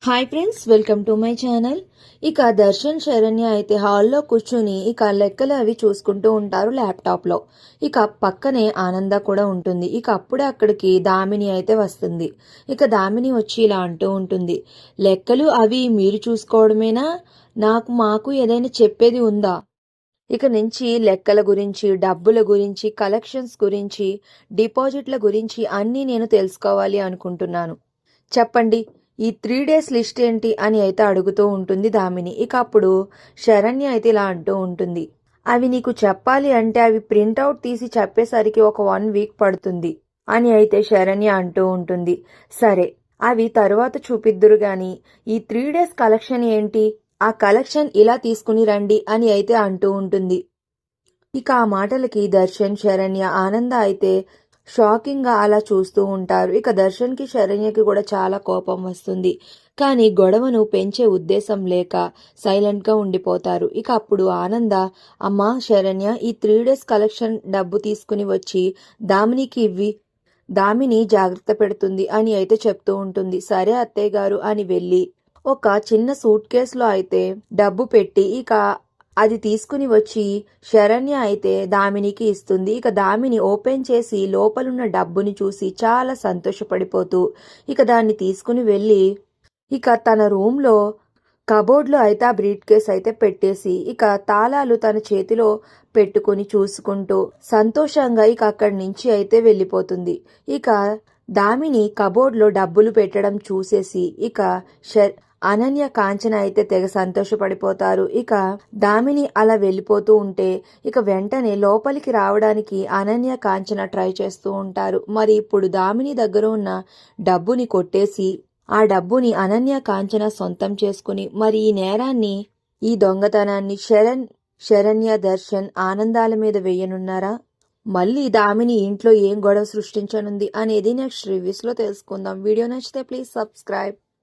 Hi friends, welcome to my channel. ఇక దర్శన్ శరణ్య అయితే హాల్లో కూర్చుని ఇక లెక్కలు అవి చూసుకుంటూ ఉంటారు ల్యాప్టాప్లో. ఇక పక్కనే ఆనంద కూడా ఉంటుంది. ఇక అప్పుడే అక్కడికి దామిని అయితే వస్తుంది. ఇక దామిని వచ్చి ఇలా అంటూ ఉంటుంది, లెక్కలు అవి మీరు చూసుకోవడమేనా, మాకు ఏదైనా చెప్పేది ఉందా? ఇక నుంచి లెక్కల గురించి, డబ్బుల గురించి, కలెక్షన్స్ గురించి, డిపాజిట్ల గురించి అన్నీ నేను తెలుసుకోవాలి అనుకుంటున్నాను. చెప్పండి, ఈ 3 days లిస్ట్ ఏంటి అని అయితే అడుగుతూ ఉంటుంది దామిని. ఇక అప్పుడు శరణ్య అయితే ఇలా అంటూ ఉంటుంది, అవి నీకు చెప్పాలి అంటే అవి ప్రింట్అవుట్ తీసి చెప్పేసరికి ఒక 1 week పడుతుంది అని అయితే శరణ్య అంటూ ఉంటుంది. సరే, అవి తరువాత చూపిద్దురు గాని ఈ 3 days కలెక్షన్ ఏంటి, ఆ కలెక్షన్ ఇలా తీసుకుని రండి అని అయితే అంటూ ఉంటుంది. ఇక ఆ మాటలకి దర్శన్, శరణ్య, ఆనంద అయితే షాకింగ్ గా అలా చూస్తూ ఉంటారు. ఇక దర్శన్ కి, శరణ్యకి కూడా చాలా కోపం వస్తుంది. కానీ గొడవను పెంచే ఉద్దేశం లేక సైలెంట్ గా ఉండిపోతారు. ఇక అప్పుడు ఆనంద, అమ్మా శరణ్య, ఈ 3 days కలెక్షన్ డబ్బు తీసుకుని వచ్చి దామినికి ఇవ్వి, దామిని జాగ్రత్త పెడుతుంది అని అయితే చెప్తూ ఉంటుంది. సరే అత్తయ్య గారు అని వెళ్ళి ఒక చిన్న సూట్ కేసులో అయితే డబ్బు పెట్టి ఇక అది తీసుకుని వచ్చి శరణ్య అయితే దామినికి ఇస్తుంది. ఇక దామిని ఓపెన్ చేసి లోపలున్న డబ్బుని చూసి చాలా సంతోషపడిపోతూ ఇక దాన్ని తీసుకుని వెళ్ళి ఇక తన రూమ్లో కబోర్డ్లో అయితే ఆ బ్రీట్ కేస్ అయితే పెట్టేసి ఇక తాళాలు తన చేతిలో పెట్టుకుని చూసుకుంటూ సంతోషంగా ఇక అక్కడి నుంచి అయితే వెళ్ళిపోతుంది. ఇక దామిని కబోర్డ్లో డబ్బులు పెట్టడం చూసేసి ఇక అనన్య, కాంచన అయితే తెగ సంతోషపడిపోతారు. ఇక దామిని అలా వెళ్ళిపోతూ ఉంటే ఇక వెంటనే లోపలికి రావడానికి అనన్య, కాంచన ట్రై చేస్తూ ఉంటారు. మరి ఇప్పుడు దామిని దగ్గర ఉన్న డబ్బుని కొట్టేసి ఆ డబ్బుని అనన్య, కాంచన సొంతం చేసుకుని మరి ఈ నేరాన్ని, ఈ దొంగతనాన్ని శరణ్య, దర్శన్, ఆనందాల మీద వేయనున్నారా? మళ్ళీ దామిని ఇంట్లో ఏం గొడవ సృష్టించనుంది అనేది నెక్స్ట్ రివ్యూస్ లో తెలుసుకుందాం. వీడియో నచ్చితే ప్లీజ్ సబ్స్క్రైబ్.